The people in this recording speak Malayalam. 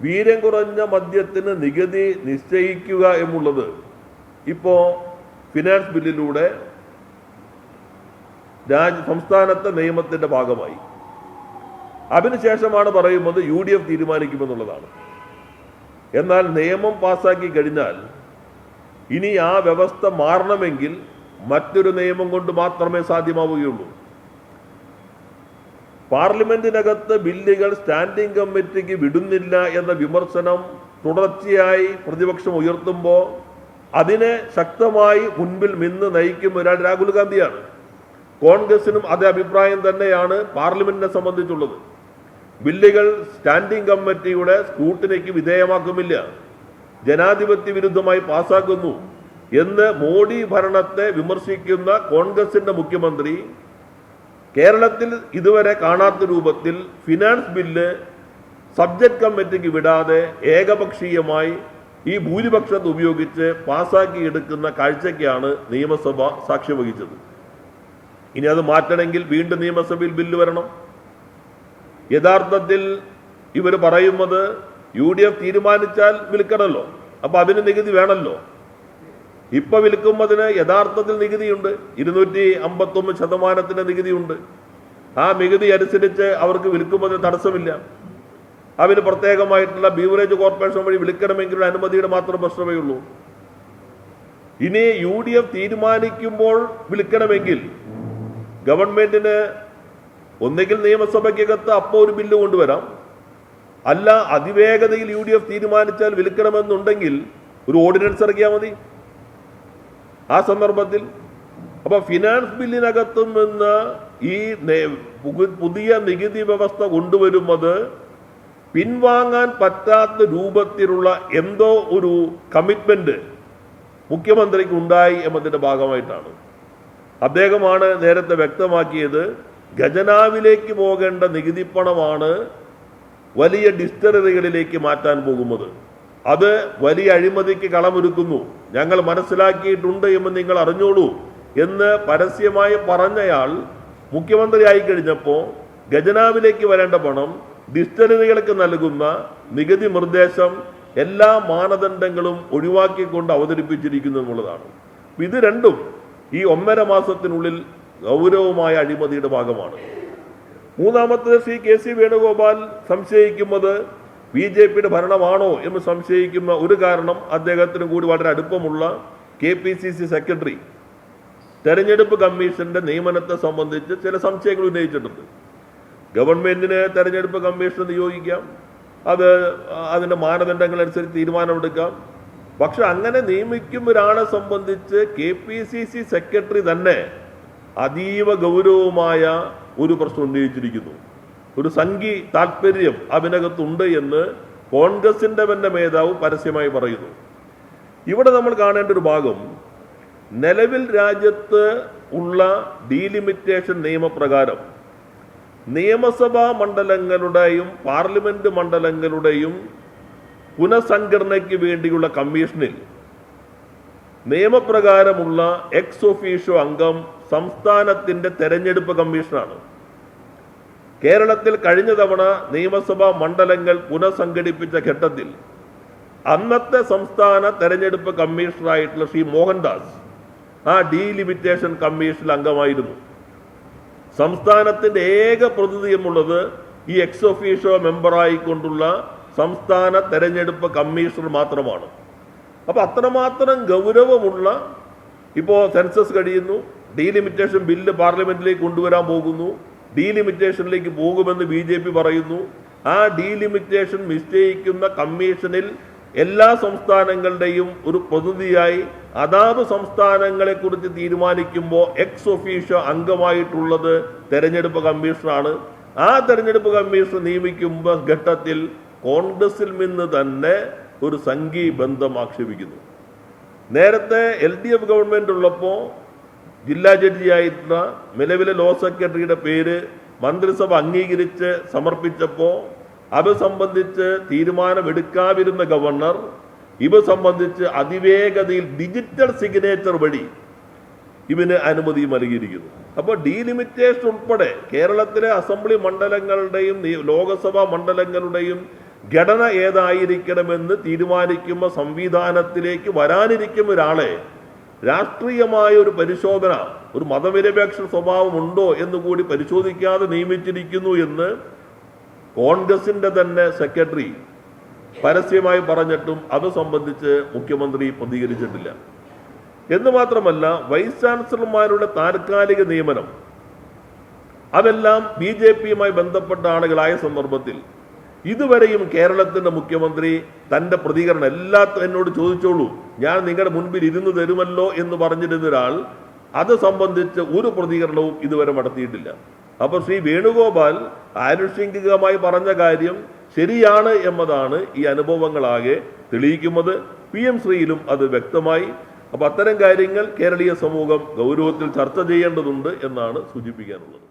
വീര്യം കുറഞ്ഞ മദ്യത്തിന് നികുതി നിശ്ചയിക്കുക എന്നുള്ളത് ഇപ്പോൾ ഫിനാൻസ് ബില്ലിലൂടെ സംസ്ഥാനത്തെ നിയമത്തിന്റെ ഭാഗമായി. അതിനുശേഷമാണ് പറയുന്നത് UDF തീരുമാനിക്കുമെന്നുള്ളതാണ്. എന്നാൽ നിയമം പാസാക്കി കഴിഞ്ഞാൽ ഇനി ആ വ്യവസ്ഥ മാറണമെങ്കിൽ മറ്റൊരു നിയമം കൊണ്ട് മാത്രമേ സാധ്യമാവുകയുള്ളൂ. പാർലമെന്റിനകത്ത് ബില്ലുകൾ സ്റ്റാൻഡിംഗ് കമ്മിറ്റിക്ക് വിടുന്നില്ല എന്ന വിമർശനം തുടർച്ചയായി പ്രതിപക്ഷം ഉയർത്തുമ്പോൾ അതിനെ ശക്തമായി മുൻപിൽ നിന്ന് നയിക്കും ഒരാൾ രാഹുൽ ഗാന്ധിയാണ്. കോൺഗ്രസിനും അതേ അഭിപ്രായം തന്നെയാണ് പാർലമെന്റിനെ സംബന്ധിച്ചുള്ളത്. ബില്ലുകൾ സ്റ്റാൻഡിംഗ് കമ്മിറ്റിയുടെ സ്ക്രൂട്ടിനിക്ക് വിധേയമാക്കുമില്ല, ജനാധിപത്യ വിരുദ്ധമായി പാസാക്കുന്നു എന്ന് മോഡി ഭരണത്തെ വിമർശിക്കുന്ന കോൺഗ്രസിന്റെ മുഖ്യമന്ത്രി കേരളത്തിൽ ഇതുവരെ കാണാത്ത രൂപത്തിൽ ഫിനാൻസ് ബില്ല് സബ്ജക്ട് കമ്മിറ്റിക്ക് വിടാതെ ഏകപക്ഷീയമായി ഈ ഭൂരിപക്ഷത്തെ ഉപയോഗിച്ച് പാസാക്കിയെടുക്കുന്ന കാഴ്ചയ്ക്കാണ് നിയമസഭ സാക്ഷ്യം വഹിച്ചത്. ഇനി അത് മാറ്റണമെങ്കിൽ വീണ്ടും നിയമസഭയിൽ ബില്ല് വരണം. യഥാർത്ഥത്തിൽ ഇവർ പറയുന്നത് UDF തീരുമാനിച്ചാൽ വിൽക്കണമല്ലോ, അപ്പൊ അതിന് നികുതി വേണമല്ലോ. ഇപ്പൊ വിൽക്കുമ്പതിന് യഥാർത്ഥത്തിൽ നികുതിയുണ്ട്, 251% നികുതിയുണ്ട്. ആ നികുതി അനുസരിച്ച് അവർക്ക് വിൽക്കുമ്പോൾ തടസ്സമില്ല. അവന് പ്രത്യേകമായിട്ടുള്ള ബീവറേജ് കോർപ്പറേഷൻ വഴി വിൽക്കണമെങ്കിൽ അനുമതിയുടെ മാത്രം പ്രശ്നമേ ഉള്ളൂ. ഇനി UDF തീരുമാനിക്കുമ്പോൾ വിൽക്കണമെങ്കിൽ ഗവൺമെന്റിന് ഒന്നുകിൽ നിയമസഭയ്ക്കകത്ത് അപ്പോൾ ഒരു ബില്ല് കൊണ്ടുവരാം, അല്ല അതിവേഗതയിൽ UDF തീരുമാനിച്ചാൽ വിൽക്കണമെന്നുണ്ടെങ്കിൽ ഒരു ഓർഡിനൻസ് ഇറക്കിയാൽ മതി ആ സന്ദർഭത്തിൽ. അപ്പൊ ഫിനാൻസ് ബില്ലിനകത്തും നിന്ന് ഈ പുതിയ നികുതി വ്യവസ്ഥ കൊണ്ടുവരുന്നത് പിൻവാങ്ങാൻ പറ്റാത്ത രൂപത്തിലുള്ള എന്തോ ഒരു കമ്മിറ്റ്മെന്റ് മുഖ്യമന്ത്രിക്ക് ഉണ്ടായി എന്നതിന്റെ ഭാഗമായിട്ടാണ്. അദ്ദേഹമാണ് നേരത്തെ വ്യക്തമാക്കിയത്, ഖജനാവിലേക്ക് പോകേണ്ട നികുതിപ്പണമാണ് വലിയ ഡിസ്റ്ററികളിലേക്ക് മാറ്റാൻ പോകുന്നത്. അത് വലിയ അഴിമതിക്ക് കളമൊരുക്കുന്നു, ഞങ്ങൾ മനസ്സിലാക്കിയിട്ടുണ്ട് എന്ന് നിങ്ങൾ അറിഞ്ഞോളൂ എന്ന് പരസ്യമായി പറഞ്ഞയാൾ മുഖ്യമന്ത്രി ആയി കഴിഞ്ഞപ്പോൾ ഖജനാവിലേക്ക് വരേണ്ട പണം ഡിസ്റ്ററികൾക്ക് നൽകുന്ന നികുതി നിർദ്ദേശം എല്ലാ മാനദണ്ഡങ്ങളും ഒഴിവാക്കിക്കൊണ്ട് അവതരിപ്പിച്ചിരിക്കുന്നു എന്നുള്ളതാണ്. ഇത് രണ്ടും ഈ 1.5 മാസത്തിനുള്ളിൽ ഗൗരവമായ അഴിമതിയുടെ ഭാഗമാണ്. മൂന്നാമത്തെ ശ്രീ KC വേണുഗോപാൽ സംശയിക്കുന്നത് BJPയുടെ ഭരണമാണോ എന്ന് സംശയിക്കുന്ന ഒരു കാരണം അദ്ദേഹത്തിന് കൂടി വളരെ അടുപ്പമുള്ള KPCC സെക്രട്ടറി തെരഞ്ഞെടുപ്പ് കമ്മീഷന്റെ നിയമനത്തെ സംബന്ധിച്ച് ചില സംശയങ്ങൾ ഉന്നയിച്ചിട്ടുണ്ട്. ഗവൺമെന്റിന് തെരഞ്ഞെടുപ്പ് കമ്മീഷൻ നിയോഗിക്കാം, അത് അതിന്റെ മാനദണ്ഡങ്ങൾ അനുസരിച്ച് തീരുമാനമെടുക്കാം. പക്ഷെ അങ്ങനെ നിയമിക്കും ഒരാളെ സംബന്ധിച്ച് KPCC സെക്രട്ടറി തന്നെ അതീവ ഗൗരവമായ ഒരു പ്രശ്നം ഉന്നയിച്ചിരിക്കുന്നു. ഒരു സംഘി താല്പര്യം അതിനകത്തുണ്ട് എന്ന് കോൺഗ്രസിന്റെ തന്നെ മേധാവ് പരസ്യമായി പറയുന്നു. ഇവിടെ നമ്മൾ കാണേണ്ട ഒരു ഭാഗം, നിലവിൽ രാജ്യത്ത് ഉള്ള ഡീലിമിറ്റേഷൻ നിയമപ്രകാരം നിയമസഭാ മണ്ഡലങ്ങളുടെയും പാർലമെന്റ് മണ്ഡലങ്ങളുടെയും പുനഃസംഘടനയ്ക്ക് വേണ്ടിയുള്ള കമ്മീഷനിൽ നിയമപ്രകാരമുള്ള എക്സ് ഒഫീഷ്യോ അംഗം സംസ്ഥാനത്തിന്റെ തെരഞ്ഞെടുപ്പ് കമ്മീഷനാണ്. കേരളത്തിൽ കഴിഞ്ഞ തവണ നിയമസഭാ മണ്ഡലങ്ങൾ പുനഃസംഘടിപ്പിച്ച ഘട്ടത്തിൽ അന്നത്തെ സംസ്ഥാന തെരഞ്ഞെടുപ്പ് കമ്മീഷണറായിട്ടുള്ള ശ്രീ മോഹൻദാസ് ആ ഡീലിമിറ്റേഷൻ കമ്മീഷനിൽ അംഗമായിരുന്നു. സംസ്ഥാനത്തിന്റെ ഏക പ്രതിനിധിയുമുള്ളത് ഈ എക്സ് ഒഫീഷ്യോ മെമ്പറായിക്കൊണ്ടുള്ള സംസ്ഥാന തെരഞ്ഞെടുപ്പ് കമ്മീഷണർ മാത്രമാണ്. അപ്പൊ അത്രമാത്രം ഗൗരവമുള്ള, ഇപ്പോൾ സെൻസസ് കഴിയുന്നു, ഡീലിമിറ്റേഷൻ ബില്ല് പാർലമെന്റിലേക്ക് കൊണ്ടുവരാൻ പോകുന്നു, ഡീലിമിറ്റേഷനിലേക്ക് പോകുമെന്ന് BJP പറയുന്നു. ആ ഡീലിമിറ്റേഷൻ നിശ്ചയിക്കുന്ന കമ്മീഷനിൽ എല്ലാ സംസ്ഥാനങ്ങളുടെയും ഒരു പ്രതിനിധിയായി അതാത് സംസ്ഥാനങ്ങളെ കുറിച്ച് തീരുമാനിക്കുമ്പോൾ എക്സ് ഒഫീഷ്യോ അംഗമായിട്ടുള്ളത് തെരഞ്ഞെടുപ്പ് കമ്മീഷനാണ്. ആ തെരഞ്ഞെടുപ്പ് കമ്മീഷൻ നിയമിക്കുമ്പോൾ ഘട്ടത്തിൽ കോൺഗ്രസിൽ നിന്ന് തന്നെ ഒരു സംഘീ ബന്ധം ആക്ഷേപിക്കുന്നു. നേരത്തെ LDF ഗവൺമെന്റ് ഉള്ളപ്പോൾ ജില്ലാ ജഡ്ജിയായിട്ടുള്ള നിലവിലെ ലോ സെക്രട്ടറിയുടെ പേര് മന്ത്രിസഭ അംഗീകരിച്ച് സമർപ്പിച്ചപ്പോൾ അത് സംബന്ധിച്ച് തീരുമാനമെടുക്കാതിരുന്ന ഗവർണർ ഇത് സംബന്ധിച്ച് അതിവേഗതയിൽ ഡിജിറ്റൽ സിഗ്നേച്ചർ വഴി ഇവന് അനുമതി നൽകിയിരിക്കുന്നു. അപ്പോൾ ഡീലിമിറ്റേഷൻ ഉൾപ്പെടെ കേരളത്തിലെ അസംബ്ലി മണ്ഡലങ്ങളുടെയും ലോകസഭാ മണ്ഡലങ്ങളുടെയും ഘടന ഏതായിരിക്കണമെന്ന് തീരുമാനിക്കുന്ന സംവിധാനത്തിലേക്ക് വരാനിരിക്കുന്ന ഒരാളെ രാഷ്ട്രീയമായ ഒരു പരിശോധന, ഒരു മതനിരപേക്ഷ സ്വഭാവമുണ്ടോ എന്നുകൂടി പരിശോധിക്കാതെ നിയമിച്ചിരിക്കുന്നു എന്ന് കോൺഗ്രസിന്റെ തന്നെ സെക്രട്ടറി പരസ്യമായി പറഞ്ഞിട്ടും അത് സംബന്ധിച്ച് മുഖ്യമന്ത്രി പ്രതികരിച്ചിട്ടില്ല. എന്ന് മാത്രമല്ല, വൈസ് ചാൻസലർമാരുടെ താൽക്കാലിക നിയമനം അതെല്ലാം BJPയുമായി ബന്ധപ്പെട്ട ആളുകളായ സന്ദർഭത്തിൽ ഇതുവരെയും കേരളത്തിന്റെ മുഖ്യമന്ത്രി തന്റെ പ്രതികരണം എന്നോട് ചോദിച്ചോളൂ, ഞാൻ നിങ്ങളുടെ മുൻപിൽ ഇരുന്ന് തരുമല്ലോ എന്ന് പറഞ്ഞിരുന്ന ഒരാൾ അത് സംബന്ധിച്ച് ഒരു പ്രതികരണവും ഇതുവരെ നടത്തിയിട്ടില്ല. അപ്പൊ ശ്രീ വേണുഗോപാൽ ആനുഷംഗികമായി പറഞ്ഞ കാര്യം ശരിയാണ് എന്നതാണ് ഈ അനുഭവങ്ങളാകെ തെളിയിക്കുന്നത്. PM ശ്രീയിലും അത് വ്യക്തമായി. അപ്പൊ അത്തരം കാര്യങ്ങൾ കേരളീയ സമൂഹം ഗൗരവത്തിൽ ചർച്ച ചെയ്യേണ്ടതുണ്ട് എന്നാണ് സൂചിപ്പിക്കാനുള്ളത്.